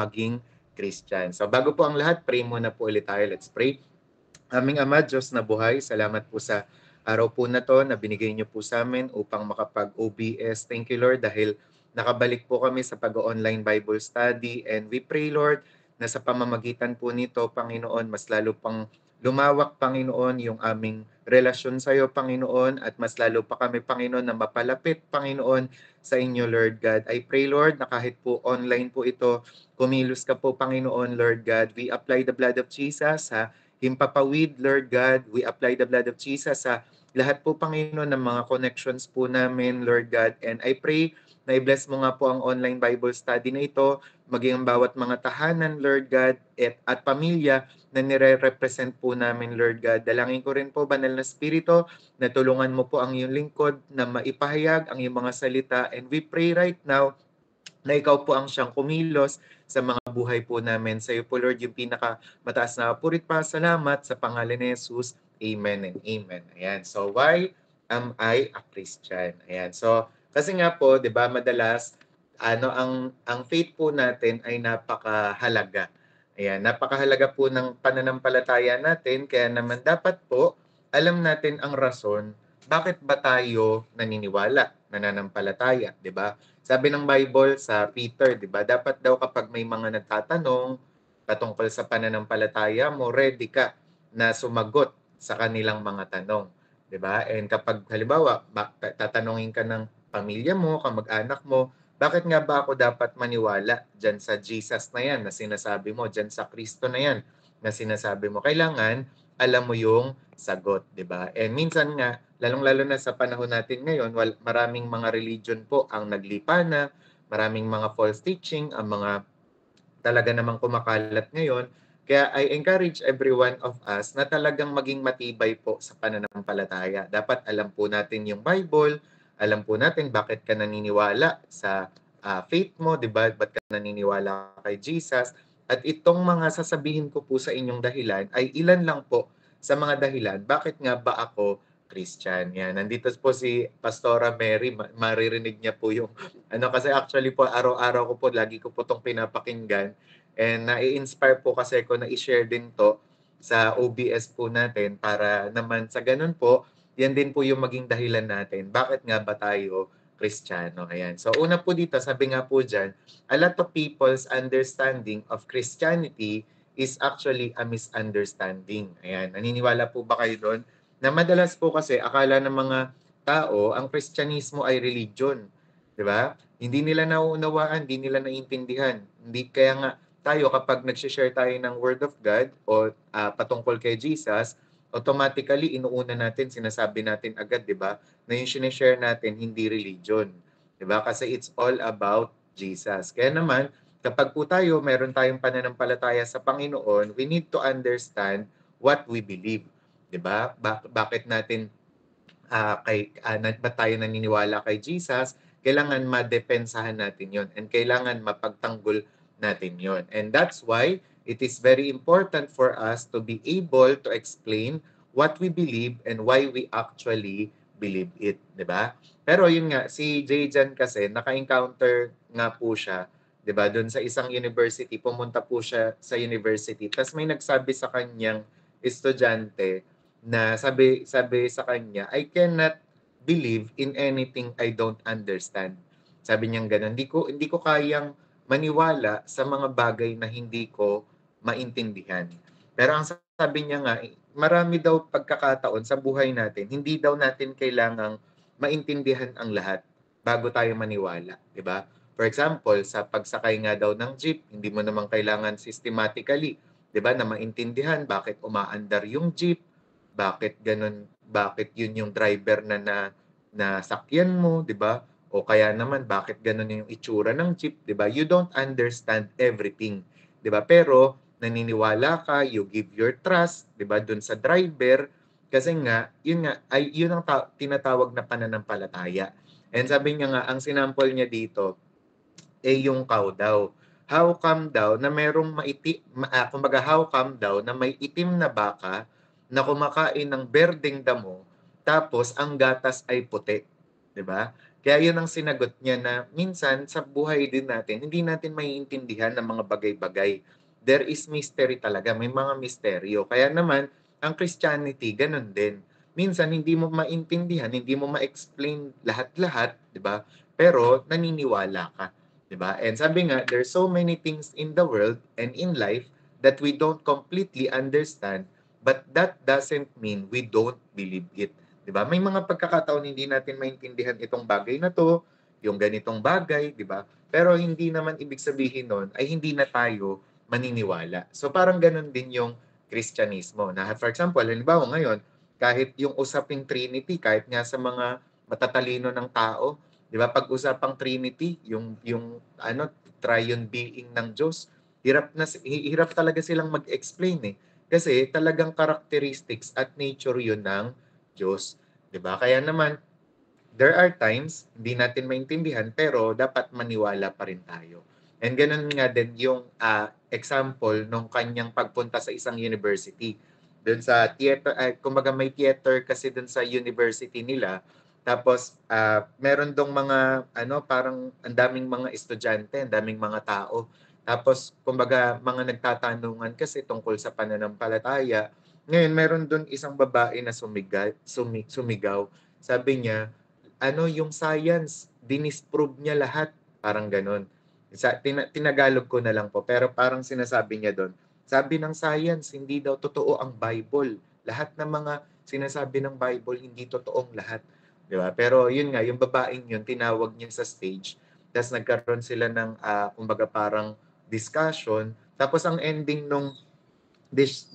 maging Christian. So bago po ang lahat, pray muna po ulit tayo. Let's pray. Aming Ama, Diyos na buhay, salamat po sa araw po na to na binigay niyo po sa amin upang makapag-OBS. Thank you, Lord, dahil nakabalik po kami sa pag-online Bible study. And we pray, Lord, na sa pamamagitan po nito, Panginoon, mas lalo pang lumawak, Panginoon, yung aming relasyon sa iyo, Panginoon, at mas lalo pa kami, Panginoon, na mapalapit, Panginoon, sa inyo, Lord God. I pray, Lord, na kahit po online po ito, kumilos ka po, Panginoon, Lord God. We apply the blood of Jesus sa himpapawid, Lord God. We apply the blood of Jesus sa lahat po, Panginoon, ng mga connections po namin, Lord God. And I pray na i-bless mo nga po ang online Bible study na ito, maging ang bawat mga tahanan, Lord God, at pamilya na nire-represent po namin, Lord God. Dalangin ko rin po, Banal na Espiritu, na tulungan mo po ang iyong lingkod na maipahayag ang iyong mga salita. And we pray right now na ikaw po ang siyang kumilos sa mga buhay po namin. Sa iyo po, Lord, yung pinaka mataas na purit pa salamat sa pangalan ni Jesus. Amen and amen. Ayan. So, why am I a Christian? Ayan. So, kasi nga po, 'di ba, madalas ang faith po natin ay napakahalaga. Ayan, napakahalaga po ng pananampalataya natin, kaya naman dapat po alam natin ang rason bakit ba tayo naniniwala, nananampalataya, 'di ba? Sabi ng Bible sa Peter, 'di ba? Dapat daw kapag may mga nagtatanong patungkol sa pananampalataya mo, ready ka na sumagot sa kanilang mga tanong, 'di ba? And kapag halimbawa, tatanungin ka ng pamilya mo, kamag-anak mo, bakit nga ba ako dapat maniwala diyan sa Jesus na 'yan na sinasabi mo, diyan sa Kristo na 'yan na sinasabi mo? Kailangan alam mo yung sagot, 'di ba? And minsan nga lalong-lalo na sa panahon natin ngayon, maraming mga religion po ang naglipa na, maraming mga false teaching, ang mga talaga namang kumakalat ngayon. Kaya I encourage every one of us na talagang maging matibay po sa pananampalataya. Dapat alam po natin yung Bible, alam po natin bakit ka naniniwala sa faith mo, di ba? Ba't ka naniniwala kay Jesus? At itong mga sasabihin ko po sa inyong dahilan ay ilan lang po sa mga dahilan bakit nga ba ako Christian. Yan. Nandito po si Pastora Mary, maririnig niya po yung kasi actually po araw-araw ko po lagi ko po tong pinapakinggan and nai-inspire po kasi ko na i-share din to sa OBS po natin para naman sa ganun po, yan din po yung maging dahilan natin. Bakit nga ba tayo Kristiyano? Ayan. So una po dito, sabi nga po dyan, a lot of people's understanding of Christianity is actually a misunderstanding. Ayan. Naniniwala po ba kayo doon? Na madalas po kasi akala ng mga tao ang Kristyanismo ay religion, 'di ba? Hindi nila nauunawaan, hindi nila naiintindihan. Hindi kaya nga tayo kapag nag-share tayo ng Word of God o patungkol kay Jesus, automatically inuuna natin, sinasabi natin agad, 'di ba? Na yung share natin hindi religion, 'di ba? Kasi it's all about Jesus. Kaya naman kapag po tayo meron tayong pananampalataya sa Panginoon, we need to understand what we believe. 'Di ba? Bakit natin ba't tayo naniniwala kay Jesus? Kailangan madepensahan natin 'yon and kailangan mapagtanggol natin 'yon. And that's why it is very important for us to be able to explain what we believe and why we actually believe it, 'di ba? Pero yun nga, si Jay Jan kasi naka-encounter nga po siya, 'di ba? Doon sa isang university, pumunta po siya sa university. Tapos may nagsabi sa kanyang estudyante na sabi sabi sa kanya, I cannot believe in anything I don't understand. Sabi niya gano'n, hindi ko kayang maniwala sa mga bagay na hindi ko maintindihan. Pero ang sabi niya nga, marami daw pagkakataon sa buhay natin, hindi daw natin kailangang maintindihan ang lahat bago tayo maniwala, 'di ba? For example, sa pagsakay nga daw ng jeep, hindi mo naman kailangan systematically, 'di ba, na maintindihan bakit umaandar yung jeep, bakit yun yung driver na sakyan mo, 'di ba? O kaya naman bakit ganun yung itsura ng jeep, 'di ba? You don't understand everything, 'di ba? Pero naniniwala ka, you give your trust, 'di ba, dun sa driver kasi nga yun ang tinatawag na pananampalataya. And sabi niya nga ang sinample niya dito yung cow daw. How come daw na merong kumbaga how come daw na may itim na baka na kumakain ng berdeng damo tapos ang gatas ay puti, 'di ba? Kaya yun ang sinagot niya na minsan sa buhay din natin, hindi natin maiintindihan ng mga bagay-bagay. There is mystery talaga, may mga misteryo. Kaya naman, ang Christianity, ganun din. Minsan, hindi mo maintindihan, hindi mo ma-explain lahat-lahat, di ba? Pero naniniwala ka, di ba? And sabi nga, there's so many things in the world and in life that we don't completely understand, but that doesn't mean we don't believe it. 'Di ba? May mga pagkakataon hindi natin maintindihan itong bagay na 'to, yung ganitong bagay, 'di ba? Pero hindi naman ibig sabihin nun ay hindi na tayo maniniwala. So parang ganun din yung Kristyanismo na for example, halimbawa ngayon, kahit yung usaping Trinity, kahit nga sa mga matatalino ng tao, 'di ba? Pag-usapang Trinity, yung ano, triune being ng Diyos, hirap talaga silang mag-explain eh. Kasi talagang characteristics at nature yun ng Diyos, 'di ba? Kaya naman there are times hindi natin maintindihan pero dapat maniwala pa rin tayo. And ganun nga din yung example nung kanyang pagpunta sa isang university. Doon sa theater, kumbaga may theater kasi doon sa university nila. Tapos meron dong mga ano parang ang daming mga estudyante, ang daming mga tao. Tapos kumbaga mga nagtatanungan kasi tungkol sa pananampalataya. Ngayon meron doon isang babae na sumigaw. Sabi niya, ano yung science, dinisprove niya lahat, parang ganun. Tinagalog ko na lang po, pero parang sinasabi niya doon, sabi ng science, hindi daw totoo ang Bible. Lahat ng mga sinasabi ng Bible, hindi totoong lahat. Di ba? Pero yun nga, yung babaeng yun, tinawag niya sa stage, tapos nagkaroon sila ng, kumbaga parang discussion, tapos ang ending nung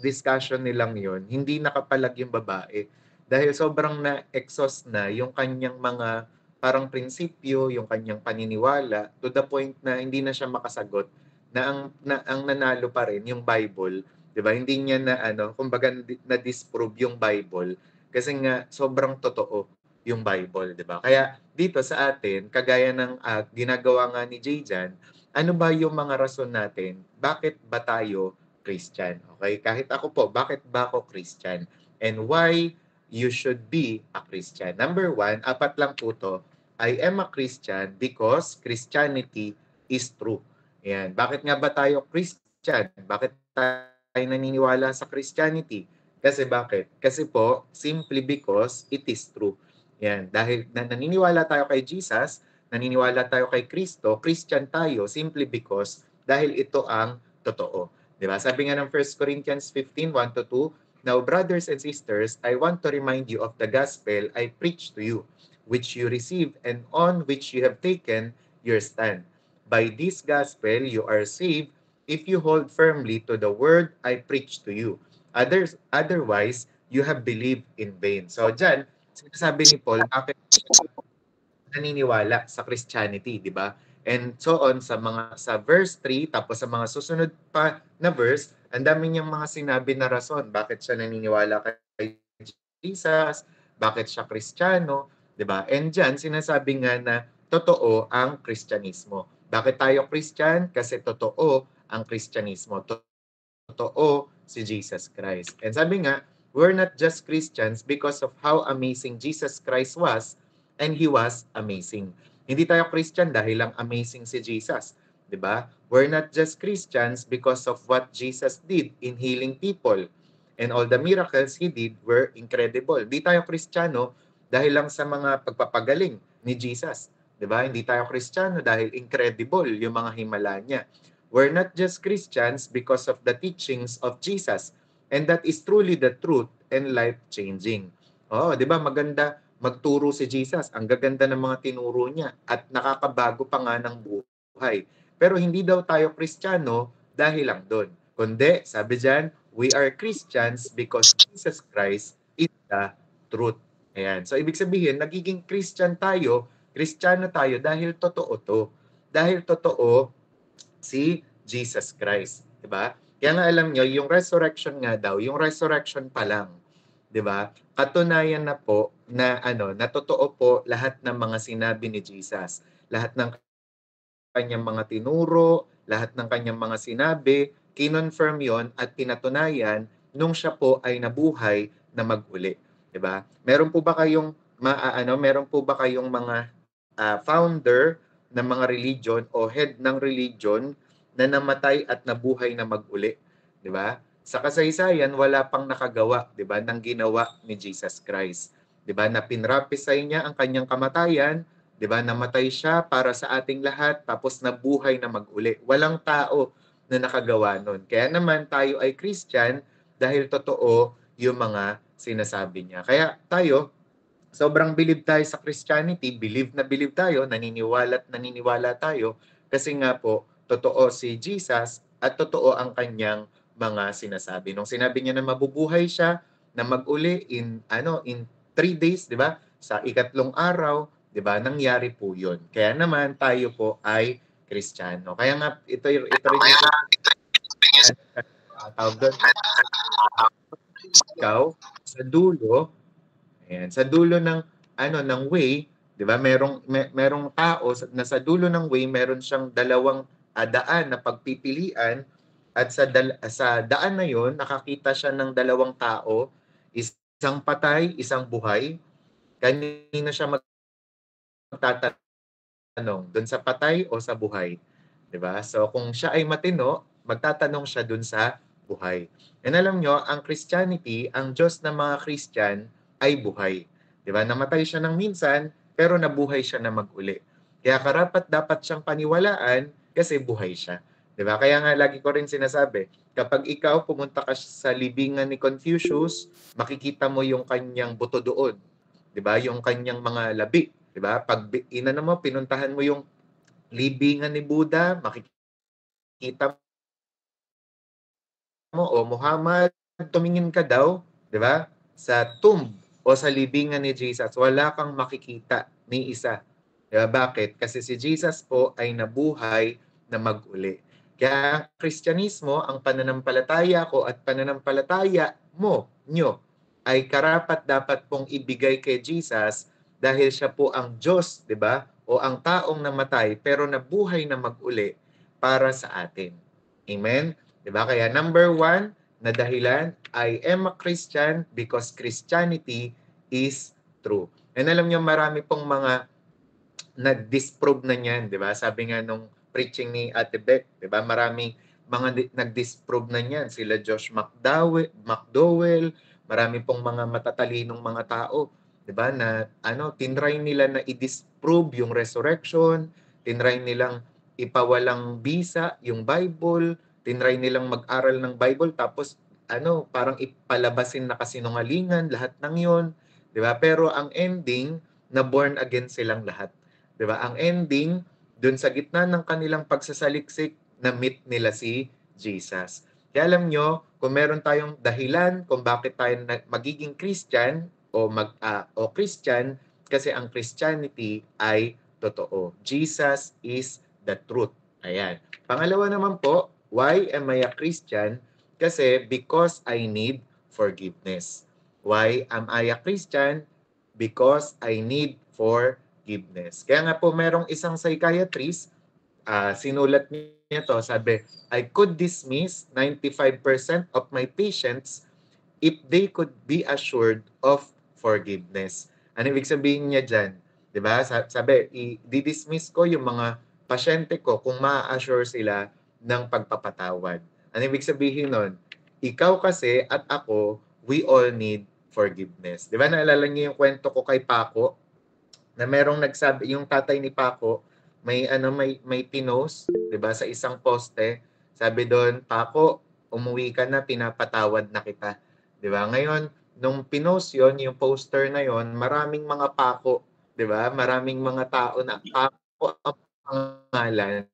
discussion nilang yon hindi nakapalag yung babae. Dahil sobrang na-exhaust na yung kanyang mga parang prinsipyo, yung kanyang paniniwala, to the point na hindi na siya makasagot na ang nanalo pa rin yung Bible, 'di ba? Hindi niya na ano, kumbaga na-disprove yung Bible kasi nga sobrang totoo yung Bible, 'di ba? Kaya dito sa atin, kagaya ng ginagawa nga ni Jayjan, ano ba yung mga rason natin? Bakit ba tayo Christian? Okay? Kahit ako po, bakit ba ako Christian? And why you should be a Christian? Number one, apat lang po to. I am a Christian because Christianity is true. Yan. Bakit nga ba tayo Christian? Bakit tayo naniniwala sa Christianity? Kasi bakit? Kasi po, simply because it is true. Yan. Dahil naniniwala tayo kay Jesus, naniniwala tayo kay Kristo, Christian tayo simply because dahil ito ang totoo. 'Di ba? Sabi nga ng 1 Corinthians 15:1 to 2, "Now brothers and sisters, I want to remind you of the gospel I preached to you, which you received and on which you have taken your stand. By this gospel you are saved if you hold firmly to the word I preached to you. Otherwise, you have believed in vain." So diyan, sinasabi ni Paul, bakit naniniwala sa Christianity, 'di ba? And so on sa verse 3 tapos sa mga susunod pa na verse, ang dami niyang mga sinabi na rason bakit siya naniniwala kay Jesus, bakit siya Kristiyano, 'di ba? And diyan sinasabi nga na totoo ang Kristyanismo. Bakit tayo Christian? Kasi totoo ang Kristyanismo. Totoo si Jesus Christ. And sabi nga, we're not just Christians because of how amazing Jesus Christ was, and He was amazing. Hindi tayo Christian dahil lang amazing si Jesus. 'Di ba? We're not just Christians because of what Jesus did in healing people. And all the miracles He did were incredible. Hindi tayo Kristiyano dahil lang sa mga pagpapagaling ni Jesus. 'Di ba? Hindi tayo Kristiyano dahil incredible yung mga himala niya. We're not just Christians because of the teachings of Jesus. And that is truly the truth and life-changing. Oo, di ba maganda magturo si Jesus. Ang gaganda ng mga tinuro niya at nakakabago pa nga ng buhay. Pero hindi daw tayo Kristiyano dahil lang doon. Kundi, sabi diyan, we are Christians because Jesus Christ is the truth. Ayan. So, ibig sabihin, nagiging Christian tayo, Kristiyano tayo dahil totoo to. Dahil totoo si Jesus Christ, 'di ba? Kaya nga alam niyo, yung resurrection nga daw, yung resurrection pa lang, 'di ba? Katunayan na po na na totoo po lahat ng mga sinabi ni Jesus. Lahat ng kanyang mga tinuro, lahat ng kanyang mga sinabi, kinonfirm 'yon at pinatunayan nung siya po ay nabuhay na maguli, 'di ba? Meron po ba kayong meron po ba kayong mga founder ng mga religion o head ng religion na namatay at nabuhay na mag-uli, 'di ba? Sa kasaysayan wala pang nakagawa, 'di ba, ng ginawa ni Jesus Christ. 'Di ba? Na pinrapisay niya ang kanyang kamatayan, 'di ba? Namatay siya para sa ating lahat tapos nabuhay na mag-uli. Walang tao na nakagawa nun. Kaya naman tayo ay Christian dahil totoo yung mga sinasabi niya. Kaya tayo, sobrang believe tayo sa Christianity, believe tayo, naniniwala at naniniwala tayo kasi nga po, totoo si Jesus at totoo ang kanyang mga sinasabi. Nung sinabi niya na mabubuhay siya, na mag-uli in 3 days, di ba? Sa ikatlong araw, di ba? Nangyari po yun. Kaya naman tayo po ay Kristiyano. Kaya nga, ito rin yung tawag doon, ikaw, sa dulo, ayan, sa dulo ng ng way, 'di ba? Merong tao na sa dulo ng way meron siyang dalawang daan na pagpipilian at sa daan na 'yon nakakita siya ng dalawang tao, isang patay, isang buhay. Kanino siya magtatanong, doon sa patay o sa buhay? 'Di ba? So kung siya ay matino, magtatanong siya doon sa buhay. And alam nyo, ang Christianity, ang Diyos ng mga Christian ay buhay. 'Di ba? Namatay siya ng minsan, pero nabuhay siya na mag-uli. Kaya karapat dapat siyang paniwalaan kasi buhay siya. 'Di ba? Kaya nga lagi ko rin sinasabi, kapag ikaw pumunta ka sa libingan ni Confucius, makikita mo yung kanyang buto doon. 'Di ba? Yung kanyang mga labi, 'di ba? Pag mo, pinuntahan mo yung libingan ni Buddha, makikita mo, o Muhammad, tumingin ka daw, 'di ba? Sa tomb o sa libingan ni Jesus, wala kang makikita ni isa. 'Di ba? Bakit? Kasi si Jesus po ay nabuhay na mag-uli. Kaya ang Kristyanismo, ang pananampalataya ko at pananampalataya mo, nyo, ay karapat dapat pong ibigay kay Jesus dahil siya po ang Diyos, 'di ba? O ang taong namatay pero nabuhay na mag-uli para sa atin. Amen? 'Di ba? Kaya number 1 na dahilan, I am a Christian because Christianity is true. And alam niyo, marami pong mga nag-disprove na niyan, 'di ba? Sabi nga nung preaching ni Ate Beck, 'di ba? Maraming mga nag-disprove na niyan, sila Josh McDowell, marami pong mga matatalinong mga tao, 'di ba? Na tinry nila na i-disprove yung resurrection, tinry nilang ipawalang bisa yung Bible, tinry nilang mag-aral ng Bible tapos parang ipalabasin na kasinungalingan lahat ng 'yon, 'di ba? Pero ang ending, na born again silang lahat. 'Di ba? Ang ending, dun sa gitna ng kanilang pagsasaliksik, na-meet nila si Jesus. Kaya alam nyo, kung meron tayong dahilan kung bakit tayo magiging Christian o Christian, kasi ang Christianity ay totoo. Jesus is the truth. Ayan. Pangalawa naman po, why am I a Christian? Kasi because I need forgiveness. Why am I a Christian? Because I need forgiveness. Kaya nga po merong isang psychiatrist, sinulat niya to, sabi, I could dismiss 95% of my patients if they could be assured of forgiveness. Ano ibig sabihin niya dyan? Diba? Sabi, i-dismiss ko yung mga pasyente ko kung ma-assure sila ng pagpapatawad. Ano ibig sabihin nun? Ikaw kasi at ako, we all need forgiveness. Diba naalala niyo yung kwento ko kay Paco? Na merong nagsabi, yung tatay ni Paco, may pinost, 'di ba, sa isang poste. Sabi doon, Paco, umuwi ka na, pinapatawad na kita. 'Di ba? Ngayon, nung pinost 'yon, yung poster na 'yon, maraming mga Paco, 'di ba? Maraming mga tao na Paco ang pangalan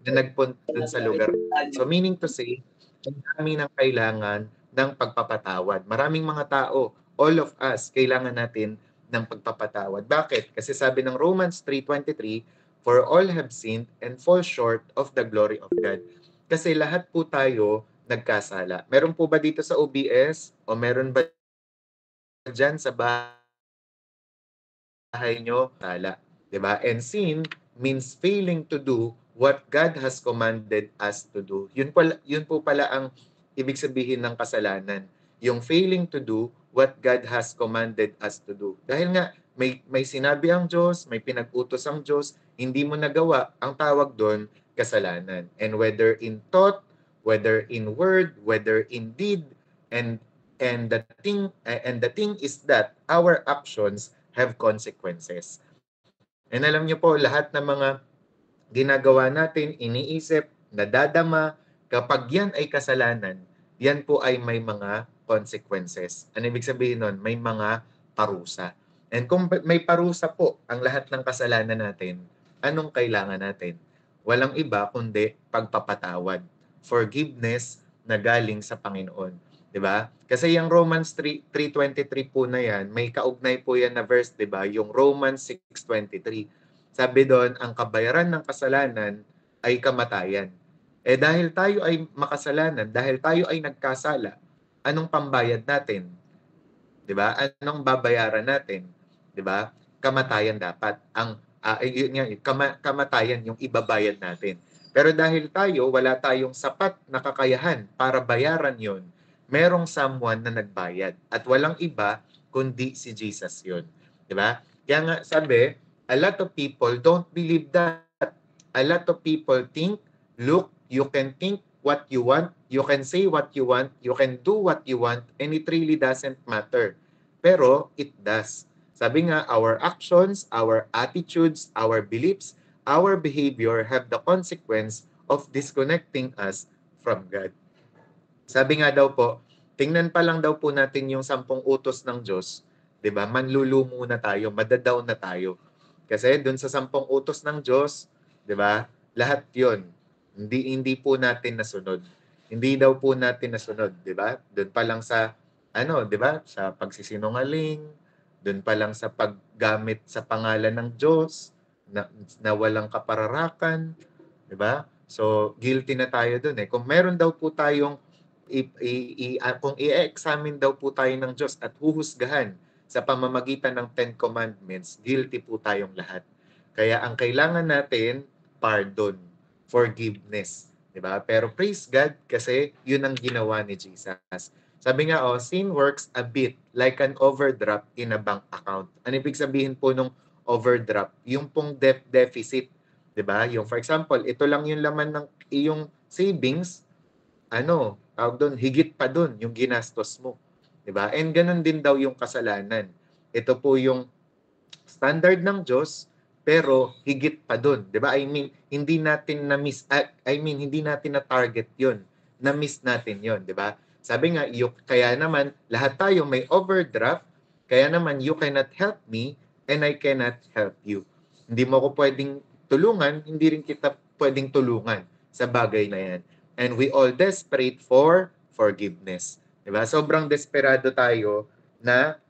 na nagpunta dun sa lugar. So meaning to say, ang dami ng kailangan ng pagpapatawad. Maraming mga tao, all of us, kailangan natin ng pagpapatawad. Bakit? Kasi sabi ng Romans 3:23, for all have sinned and fall short of the glory of God. Kasi lahat po tayo nagkasala. Meron po ba dito sa OBS? O meron ba dyan sa bahay nyo? Sala. Diba? And sin means failing to do what God has commanded us to do. Yun po pala ang ibig sabihin ng kasalanan. Yung failing to do what God has commanded us to do. Dahil nga, may sinabi ang Diyos, may pinag-utos ang Diyos, hindi mo nagawa, ang tawag doon, kasalanan. And whether in thought, whether in word, whether in deed, and the thing is that our actions have consequences. And alam niyo po, lahat ng mga ginagawa natin, iniisip, nadadama, kapag yan ay kasalanan, yan po ay may mga consequences. Ano ibig sabihin nun? May mga parusa. And kung may parusa po ang lahat ng kasalanan natin, anong kailangan natin? Walang iba kundi pagpapatawad. Forgiveness na galing sa Panginoon. 'Di ba? Kasi yung Romans 3:23 po na yan, may kaugnay po yan na verse, 'di ba? Yung Romans 6:23. Sabi doon, ang kabayaran ng kasalanan ay kamatayan. Eh dahil tayo ay makasalanan, dahil tayo ay nagkasala, anong pambayad natin? 'Di ba? Anong babayaran natin? 'Di ba? Kamatayan dapat. Kamatayan yung ibabayad natin. Pero dahil tayo, wala tayong sapat na kakayahan para bayaran yon, merong someone na nagbayad. At walang iba kundi si Jesus yon. 'Di ba? Kaya nga sabi, a lot of people don't believe that. A lot of people think, look, you can think what you want, you can say what you want, you can do what you want, and it really doesn't matter. Pero it does. Sabi nga, our actions, our attitudes, our beliefs, our behavior have the consequence of disconnecting us from God. Sabi nga daw po, tingnan pa lang daw po natin yung 10 utos ng Diyos, 'di ba? Manlulumo na tayo, madadaw na tayo. Kasi doon sa 10 utos ng Diyos, 'di ba? Lahat 'yon. Hindi po natin nasunod. Hindi daw po natin nasunod, 'di ba? Doon pa lang sa 'di ba? Sa pagsisinungaling, doon pa lang sa paggamit sa pangalan ng Diyos na walang kapararakan, 'di ba? So guilty na tayo doon eh. Kung meron daw po tayong kung i-examine daw po tayo ng Diyos at huhusgahan sa pamamagitan ng 10 Commandments, guilty po tayong lahat. Kaya ang kailangan natin, pardon, forgiveness. Diba? Pero praise God kasi yun ang ginawa ni Jesus. Sabi nga, sin works a bit like an overdraft in a bank account. Ano ibig sabihin po nung overdraft? Yung pong deficit. Diba? Yung for example, ito lang yung laman ng iyong savings, tawag doon, higit pa doon yung ginastos mo. 'Di ba? And ganun din daw yung kasalanan. Ito po yung standard ng Diyos, pero higit pa doon. 'Di ba? I mean, hindi natin hindi natin na target 'yon. Na-miss natin 'yon, 'di ba? Sabi nga, kaya naman lahat tayo may overdraft, kaya naman you cannot help me and I cannot help you. Hindi mo ko pwedeng tulungan, hindi rin kita pwedeng tulungan sa bagay na 'yan. And we all desperate for forgiveness. 'Di ba? Sobrang desperado tayo na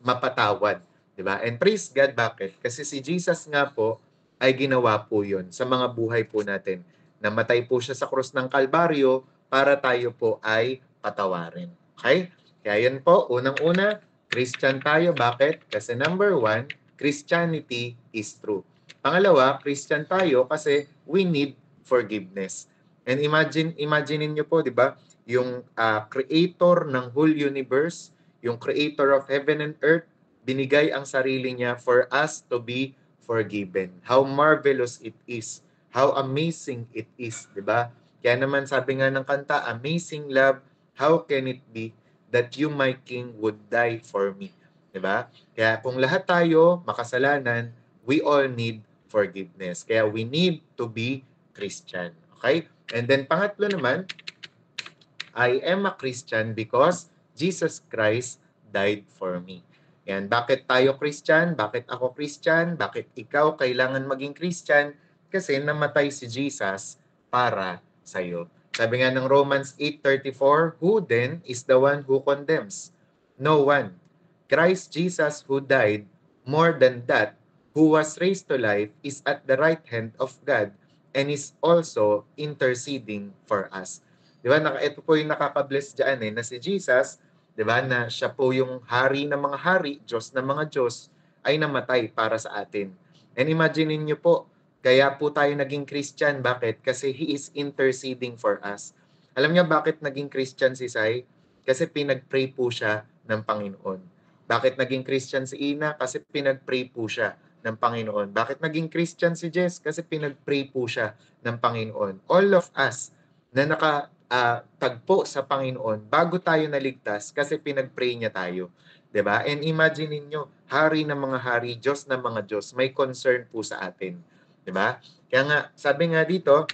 mapatawad, 'di ba? And praise God, bakit? Kasi si Jesus nga po ay ginawa po 'yon sa mga buhay po natin. Namatay po siya sa krus ng Kalbaryo para tayo po ay patawarin. Okay? Kaya yan po, unang-una, Christian tayo. Bakit? Kasi number 1, Christianity is true. Pangalawa, Christian tayo kasi we need forgiveness. And imaginein niyo po, 'di ba? Yung creator ng whole universe, yung creator of heaven and earth, binigay ang sarili niya for us to be forgiven. How marvelous it is. How amazing it is, 'di ba? Kaya naman sabi nga ng kanta, amazing love, how can it be that you, my king, would die for me? 'Di ba? Kaya kung lahat tayo makasalanan, we all need forgiveness. Kaya we need to be Christian. Okay? And then pangatlo naman, I am a Christian because Jesus Christ died for me. Yan, bakit tayo Christian? Bakit ako Christian? Bakit ikaw kailangan maging Christian? Kasi namatay si Jesus para sa iyo. Sabi nga ng Romans 8:34, who then is the one who condemns? No one. Christ Jesus who died, more than that, who was raised to life, is at the right hand of God and is also interceding for us. Di ba? Ito po yung nakaka-bless dyan na si Jesus, di ba, na siya po yung hari ng mga hari, Diyos ng mga Diyos, ay namatay para sa atin. And imagine niyo po, kaya po tayo naging Christian. Bakit? Kasi He is interceding for us. Alam niyo bakit naging Christian si Sai? Kasi pinag-pray po siya ng Panginoon. Bakit naging Christian si Ina? Kasi pinag-pray po siya ng Panginoon. Bakit naging Christian si Jess? Kasi pinag-pray po siya ng Panginoon. All of us na nakatagpo sa Panginoon bago tayo naligtas kasi pinag-pray niya tayo. 'Di ba? And imagine niyo, hari ng mga hari, Diyos ng mga Diyos, may concern po sa atin. 'Di ba? Kaya nga, sabi nga dito,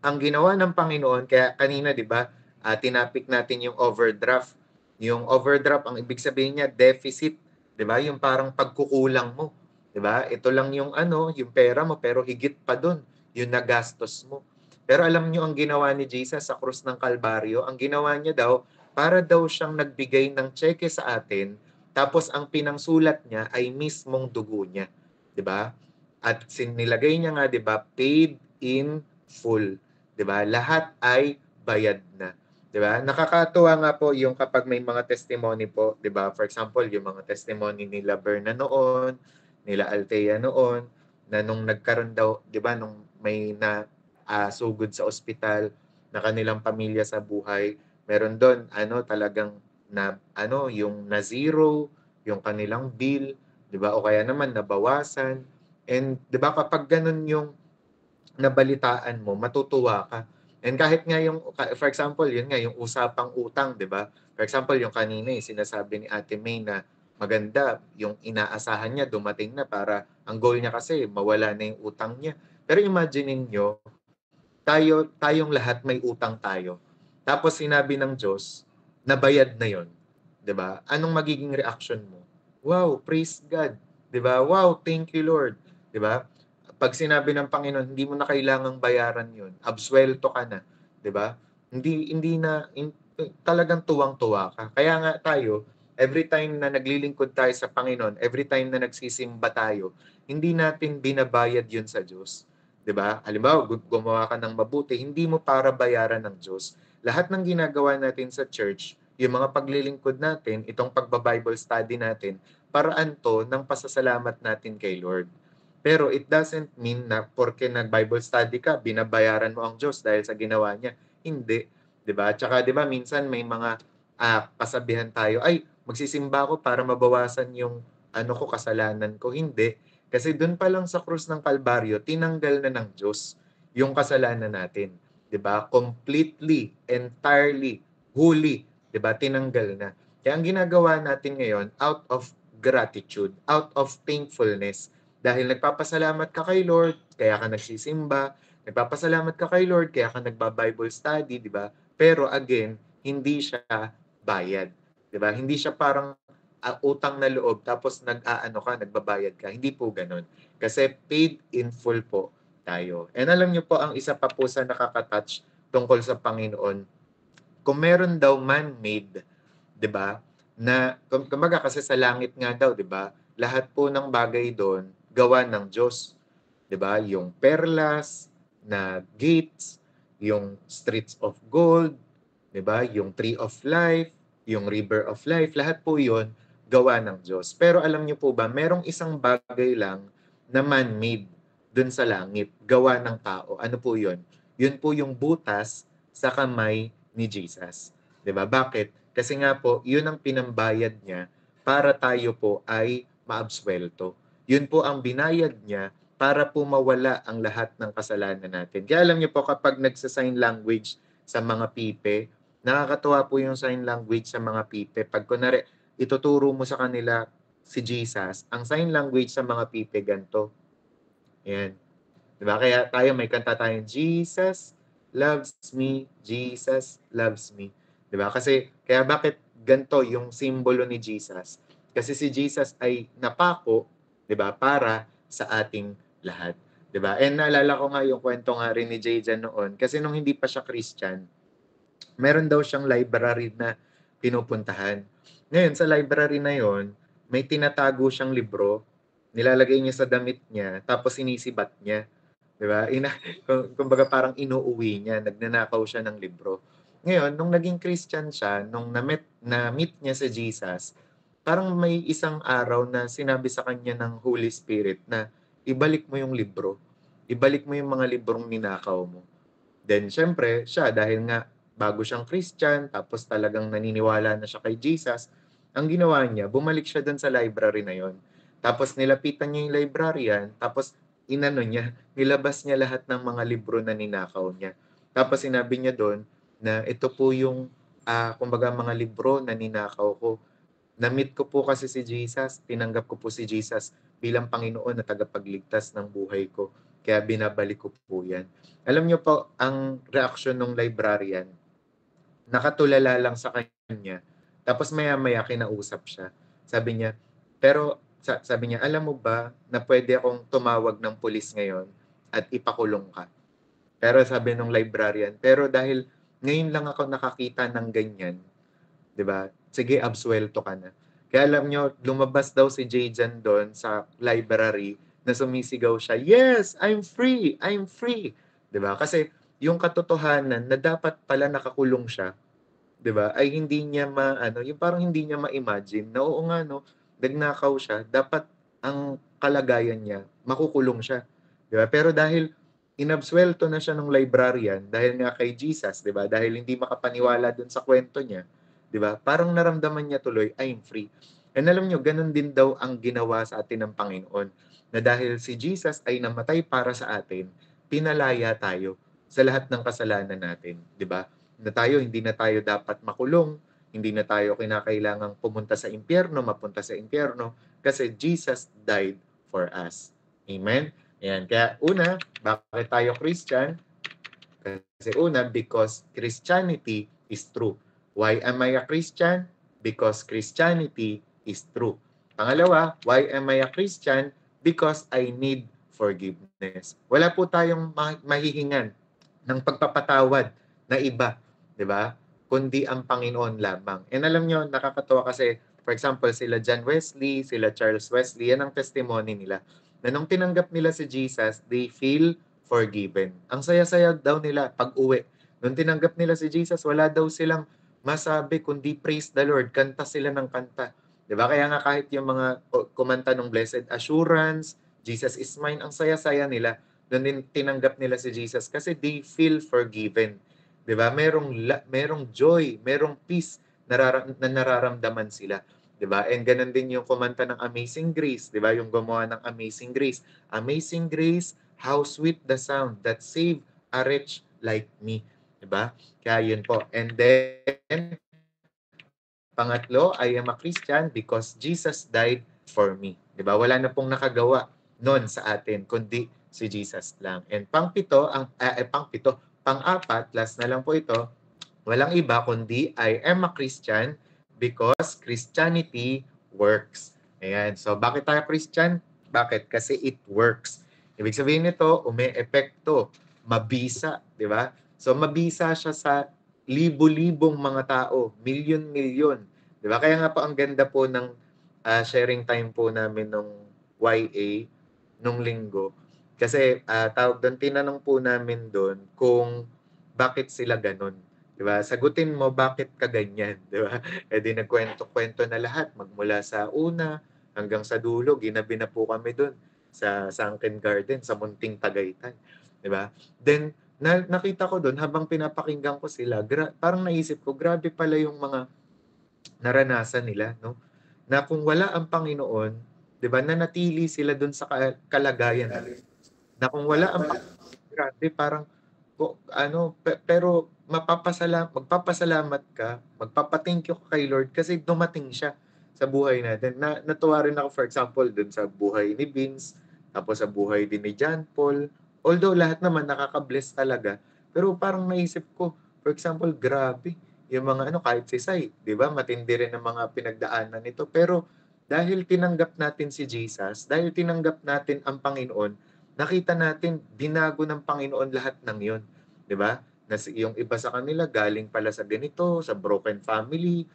ang ginawa ng Panginoon, kaya kanina 'di ba, tinapik natin yung overdraft. Yung overdraft, ang ibig sabihin niya deficit, 'di ba? Yung parang pagkukulang mo, 'di ba? Ito lang yung yung pera mo pero higit pa doon yung nagastos mo. Pero alam niyo ang ginawa ni Jesus sa krus ng Kalbaryo, ang ginawa niya daw para daw siyang nagbigay ng tseke sa atin, tapos ang pinangsulat niya ay mismong dugo niya, 'di ba? At sinilagay niya nga 'di ba, paid in full. 'Di ba? Lahat ay bayad na. 'Di ba? Nakakatuwa nga po yung kapag may mga testimony po, 'di ba? For example, yung mga testimony nila Berna noon, nila Althea noon, na nung nagkaroon daw, 'di ba, nung may sugod sa ospital na kanilang pamilya sa buhay, meron doon talagang yung na zero yung kanilang bill, 'di ba? O kaya naman nabawasan. And 'di ba kapag ganun yung nabalitaan mo, matutuwa ka. And kahit nga yung, for example, yun nga, yung usapang utang, di ba? For example, yung kanina, sinasabi ni Ate May na maganda, yung inaasahan niya, dumating na para, ang goal niya kasi, mawala na yung utang niya. Pero imagine niyo tayong lahat may utang tayo. Tapos sinabi ng Diyos, nabayad na yon, 'di ba? Anong magiging reaction mo? Wow, praise God, 'di ba? Wow, thank you Lord, 'di ba? Pag sinabi ng Panginoon, hindi mo na kailangang bayaran 'yon. Absuelto ka na, 'di ba? Hindi na talagang tuwang-tuwa ka. Kaya nga tayo, every time na naglilingkod tayo sa Panginoon, every time na nagsisimba tayo, hindi natin binabayad 'yon sa Diyos. 'Di ba? Halimbawa, gumawa ka ng mabuti, hindi mo para bayaran ng Diyos. Lahat ng ginagawa natin sa church, yung mga paglilingkod natin, itong pagba-Bible study natin, paraan to ng pasasalamat natin kay Lord. Pero it doesn't mean na porke nag-Bible study ka, binabayaran mo ang Diyos dahil sa ginawa niya. Hindi. 'Di ba? Tsaka 'di ba minsan may mga kasabihan tayo, ay magsisimba ako para mabawasan yung kasalanan ko. Hindi. Kasi doon pa lang sa krus ng Kalbaryo, tinanggal na ng Diyos yung kasalanan natin. 'Di ba? Completely, entirely, wholly, 'di ba? Tinanggal na. Kaya ang ginagawa natin ngayon, out of gratitude, out of thankfulness, dahil nagpapasalamat ka kay Lord, kaya ka nagsisimba, nagpapasalamat ka kay Lord, kaya ka nagba-Bible study, di ba? Pero again, hindi siya bayad. Di ba? Hindi siya parang utang na loob, tapos nagbabayad ka. Hindi po ganun. Kasi paid in full po tayo. And alam niyo po, ang isa pa po sa nakaka-touch tungkol sa Panginoon, kung meron daw man-made, 'di ba? Na kumbaga kasi sa langit nga daw, 'di ba? Lahat po ng bagay doon gawa ng Diyos, 'di ba? Yung perlas na gates, yung streets of gold, 'di ba? Yung tree of life, yung river of life, lahat po 'yon gawa ng Diyos. Pero alam niyo po ba, merong isang bagay lang na man-made dun sa langit, gawa ng tao. Ano po 'yon? 'Yun po yung butas sa kamay ni Jesus. 'Di ba? Bakit? Kasi nga po, 'yun ang pinambayad niya para tayo po ay maabsuelto. 'Yun po ang binayad niya para po mawala ang lahat ng kasalanan natin. Kaya alam niyo po kapag nagsa-sign language sa mga pipe, nakakatuwa po yung sign language sa mga pipe. Pag kunwari, ituturo mo sa kanila si Jesus, ang sign language sa mga pipe ganito. Ayan. 'Di ba? Kaya tayo may kanta tayong Jesus loves me, Jesus loves me. 'Di ba? Kasi kaya bakit ganto yung simbolo ni Jesus? Kasi si Jesus ay napako, 'di ba, para sa ating lahat, 'di ba? And naalala ko nga yung kwento nga rin ni Jay dyan noon kasi nung hindi pa siya Christian, meron daw siyang library na pinupuntahan. Ngayon sa library na yon, may tinatago siyang libro, nilalagay niya sa damit niya, tapos sinisibat niya. 'Di ba? Kumbaga parang inuuwi niya, nagnanakaw siya ng libro. Ngayon, nung naging Christian siya, nung na-meet niya si Jesus, parang may isang araw na sinabi sa kanya ng Holy Spirit na ibalik mo yung libro. Ibalik mo yung mga librong ninakaw mo. Then, syempre, siya, dahil nga bago siyang Christian, tapos talagang naniniwala na siya kay Jesus, ang ginawa niya, bumalik siya dun sa library na yon. Tapos nilapitan niya yung librarian, tapos inano niya, nilabas niya lahat ng mga libro na ninakaw niya. Tapos sinabi niya doon na ito po yung kumbaga mga libro na ninakaw ko. Na-meet ko po kasi si Jesus, tinanggap ko po si Jesus bilang Panginoon na tagapagligtas ng buhay ko. Kaya binabalik ko po yan. Alam niyo po, ang reaksyon ng librarian, nakatulala lang sa kanya. Tapos maya-maya kinausap siya. Sabi niya, sabi niya, alam mo ba na pwede akong tumawag ng pulis ngayon at ipakulong ka? Pero sabi nung librarian, pero dahil ngayon lang ako nakakita ng ganyan, 'di ba? Sige, absuelto ka na. Kaya alam nyo, lumabas daw si Jajan doon sa library na sumisigaw siya, yes, I'm free, I'm free. 'Di ba? Kasi yung katotohanan na dapat pala nakakulong siya, 'di ba? Ay hindi niya yung parang hindi niya ma-imagine na oo nga no, nagnakaw siya, dapat ang kalagayan niya makukulong siya, 'di ba? Pero dahil inabsuelto na siya ng librarian dahil nga kay Jesus, 'di ba? Dahil hindi makapaniwala dun sa kwento niya, 'di ba? Parang naramdaman niya tuloy, I'm free. And alam niyo, ganun din daw ang ginawa sa atin ng Panginoon. Na dahil si Jesus ay namatay para sa atin, pinalaya tayo sa lahat ng kasalanan natin, 'di ba? Na tayo hindi na tayo dapat makulong, hindi na tayo kinakailangang pumunta sa impyerno, mapunta sa impyerno kasi Jesus died for us. Amen. Ayan. Kaya una, bakit tayo Christian? Kasi una, because Christianity is true. Why am I a Christian? Because Christianity is true. Pangalawa, why am I a Christian? Because I need forgiveness. Wala po tayong mahihingan ng pagpapatawad na iba, 'di ba? Kundi ang Panginoon lamang. And alam nyo, nakakatawa kasi, for example, sila John Wesley, sila Charles Wesley, yan ang testimony nila. Na nung tinanggap nila si Jesus, they feel forgiven. Ang saya-saya daw nila pag-uwi. Nung tinanggap nila si Jesus, wala daw silang masabi kundi praise the Lord. Kanta sila ng kanta. 'Di ba? Kaya nga kahit yung mga kumanta ng Blessed Assurance, Jesus is mine, ang saya-saya nila nung tinanggap nila si Jesus kasi they feel forgiven. 'Di ba? Merong joy, merong peace na nararamdaman sila. 'Di ba? And ganun din yung kumanta ng Amazing Grace, 'di ba? Yung gumawa ng Amazing Grace. Amazing Grace, how sweet the sound that saved a wretch like me. 'Di ba? Kaya yun po. And then pangatlo, I am a Christian because Jesus died for me. 'Di ba? Wala na pong nakagawa noon sa atin kundi si Jesus lang. And pang-apat, last na lang po ito, walang iba kundi I am a Christian because Christianity works. Ayan. So bakit tayo Christian? Bakit? Kasi it works. Ibig sabihin nito, umi-epekto, mabisa, 'di ba? So mabisa siya sa libo-libong mga tao, milyon-milyon. 'Di ba? Kaya nga po ang ganda po ng sharing time po namin nung YA nung linggo. Kasi tawag doon, tinanong po namin doon kung bakit sila ganun. 'Di ba? Sagutin mo bakit ka ganyan, 'di ba? Eh di nagkwento-kwento na lahat magmula sa una hanggang sa dulo, ginabi na po kami doon sa Sunken Garden sa Munting Tagaytay, 'di ba? Then nakita ko doon habang pinapakinggan ko sila, parang naisip ko, grabe pala yung mga naranasan nila, no? Na kung wala ang Panginoon, 'di ba, nanatili sila doon sa kalagayan na kung wala ang Panginoon, grabe, parang pero magpapasalamat ka, magpapa-thank you ka kay Lord kasi dumating siya sa buhay natin. Natuwa rin ako, for example, dun sa buhay ni Vince, tapos sa buhay din ni John Paul. Although lahat naman nakaka-bless talaga, pero parang naisip ko, for example, grabe, yung mga kahit si Sai, 'di ba? Matindi rin ang mga pinagdaanan nito, pero dahil tinanggap natin si Jesus, dahil tinanggap natin ang Panginoon, nakita natin binago ng Panginoon lahat ng 'yon, 'di ba? Yung iba sa kanila galing pala sa ganito, sa broken family,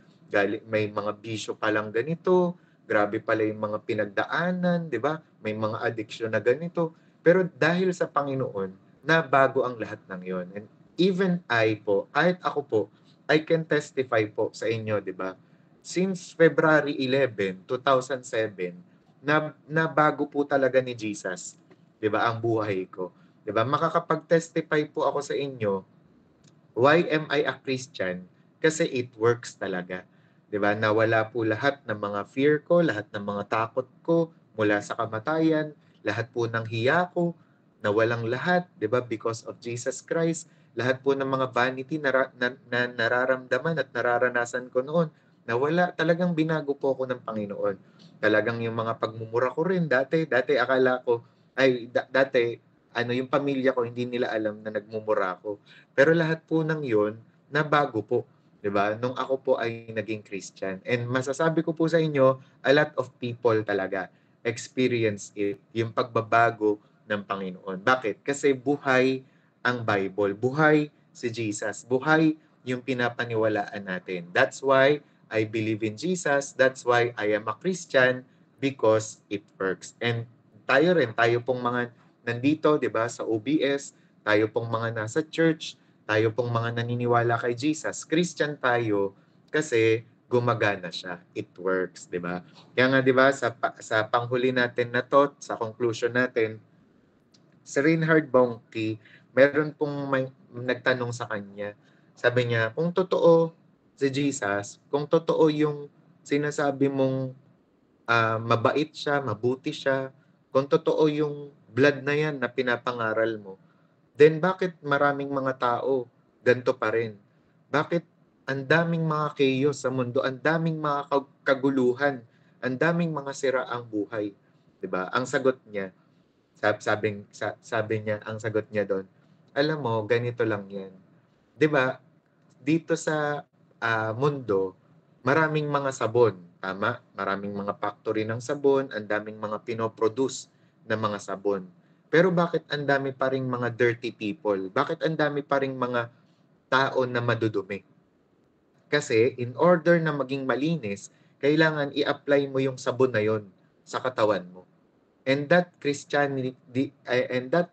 may mga bisyo palang ganito, grabe pala yung mga pinagdaanan, 'di ba? May mga addiction na ganito. Pero dahil sa Panginoon, nabago ang lahat ng 'yon. And even I po, kahit ako po, I can testify po sa inyo, 'di ba? Since February 11, 2007, nabago po talaga ni Jesus, 'di ba, ang buhay ko. 'Di ba? Makakapag-testify po ako sa inyo, why am I a Christian? Kasi it works talaga. 'di ba? Nawala po lahat ng mga fear ko, lahat ng mga takot ko mula sa kamatayan, lahat po ng hiya ko, nawalang lahat, 'di ba? Because of Jesus Christ, lahat po ng mga vanity na nararamdaman at nararanasan ko noon, nawala. Talagang binago po ako ng Panginoon. Talagang yung mga pagmumura ko rin dati akala ko ay dati ano yung pamilya ko hindi nila alam na nagmumura ako. Pero lahat po ng 'yon nabago po, 'di ba? Nung ako po ay naging Christian. And masasabi ko po sa inyo, a lot of people talaga experience it, yung pagbabago ng Panginoon. Bakit? Kasi buhay ang Bible, buhay si Jesus, buhay yung pinapaniwalaan natin. That's why I believe in Jesus, that's why I am a Christian because it works. And tayo pong mga nandito, 'di ba, sa OBS, tayo pong mga nasa church, tayo pong mga naniniwala kay Jesus, Christian tayo kasi gumagana siya. It works, 'di ba? Kaya nga 'di ba sa panghuli natin na thought, sa conclusion natin, si Reinhard Bonnke, meron pong may nagtanong sa kanya. Sabi niya, kung totoo si Jesus, kung totoo yung sinasabi mong mabait siya, mabuti siya, kung totoo yung blood na yan na pinapangaral mo, then bakit maraming mga tao ganito pa rin? Bakit ang daming mga chaos sa mundo, ang daming mga kaguluhan, ang daming mga siraang buhay, 'di ba? Ang sagot niya, sabi niya, ang sagot niya doon, alam mo, ganito lang 'yan. 'Di ba? Dito sa mundo, maraming mga sabon, tama? Maraming mga factory ng sabon, ang daming mga pinoproduce na mga sabon. Pero bakit ang dami pa ring mga dirty people? Bakit ang dami pa ring mga tao na madudumi? Kasi in order na maging malinis, kailangan i-apply mo yung sabon na yon sa katawan mo. And that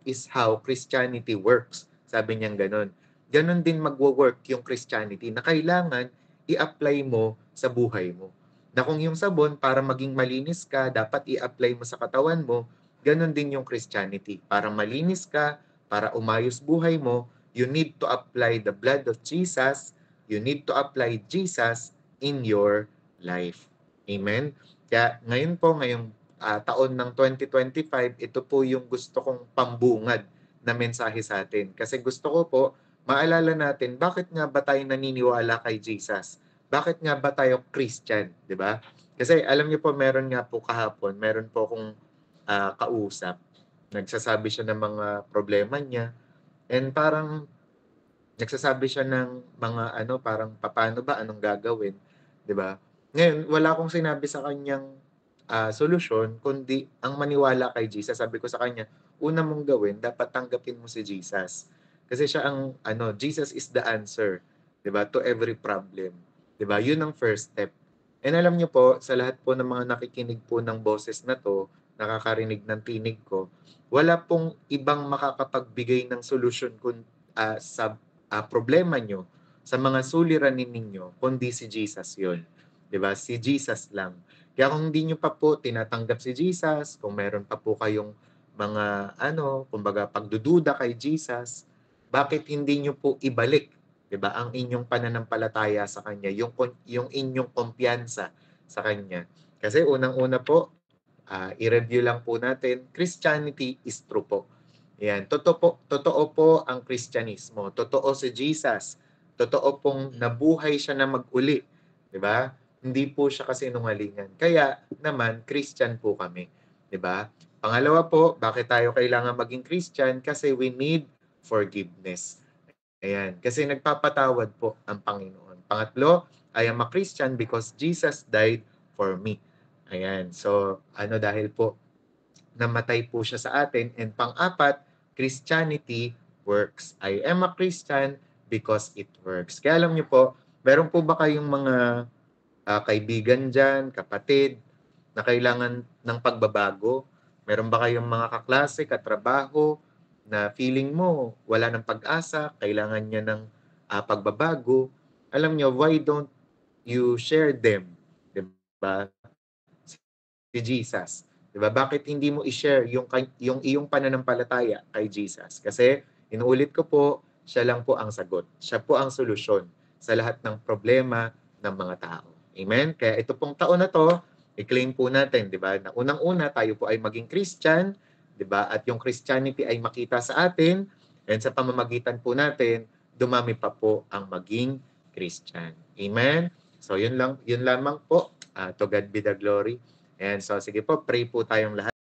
is how Christianity works. Sabi niyang ganun. Ganon din magwo-work yung Christianity na kailangan i-apply mo sa buhay mo. Na kung yung sabon para maging malinis ka, dapat i-apply mo sa katawan mo, ganon din yung Christianity. Para malinis ka, para umayos buhay mo, you need to apply the blood of Jesus, you need to apply Jesus in your life. Amen? Kaya ngayon po, ngayong taon ng 2025, ito po yung gusto kong pambungad na mensahe sa atin. Kasi gusto ko po, maalala natin, bakit nga ba tayo naniniwala kay Jesus? Bakit nga ba tayo Christian? Di ba? Kasi alam niyo po, meron nga po kahapon, meron po akong kausap. Nagsasabi siya ng mga problema niya. And parang nagsasabi siya ng mga ano, parang paano ba, anong gagawin, 'di ba? Ngayon, wala akong sinabi sa kanyang solusyon kundi ang maniwala kay Jesus. Sabi ko sa kanya, una mong gawin, dapat tanggapin mo si Jesus. Kasi siya ang ano, Jesus is the answer, 'di ba, to every problem. 'Di ba? 'Yun ang first step. And alam niyo po, sa lahat po ng mga nakikinig po ng boses na 'to, nakakarinig ng tinig ko, wala pong ibang makakapagbigay ng solusyon sa problema nyo, sa mga suliranin ninyo, kundi si Jesus yon, 'di ba? Si Jesus lang. Kaya kung hindi nyo pa po tinatanggap si Jesus, kung meron pa po kayong mga ano, kumbaga pagdududa kay Jesus, bakit hindi nyo po ibalik, 'di ba, ang inyong pananampalataya sa kanya, yung inyong kumpiyansa sa kanya. Kasi unang-una po, i-review lang po natin, Christianity is true po. Yan, totoo po ang Kristyanismo. Totoo si Jesus. Totoo pong nabuhay siya na mag-uli, 'di ba? Hindi po siya kasinungalingan. Kaya naman Christian po kami, 'di ba? Pangalawa po, bakit tayo kailangan maging Christian? Kasi we need forgiveness. Ayan, kasi nagpapatawad po ang Panginoon. Pangatlo, I am a Christian because Jesus died for me. Ayan, so ano, dahil po namatay po siya sa atin. And pang-apat, Christianity works. I am a Christian because it works. Kaya alam niyo po, meron po ba kayong mga kaibigan dyan, kapatid, na kailangan ng pagbabago? Meron ba kayong mga kaklase, katrabaho, na feeling mo wala ng pag-asa, kailangan niya ng pagbabago? Alam niyo, why don't you share them? Diba? Si Jesus. 'Di ba? Bakit hindi mo i-share yung iyong pananampalataya kay Jesus? Kasi inuulit ko po, siya lang po ang sagot. Siya po ang solusyon sa lahat ng problema ng mga tao. Amen? Kaya ito pong taon na to, i-claim po natin, di ba? Na unang-una, tayo po ay maging Christian, di ba? At yung Christianity ay makita sa atin, and sa pamamagitan po natin, dumami pa po ang maging Christian. Amen? So, yun lamang po. To God be the glory. And so, sige po, pray po tayong lahat.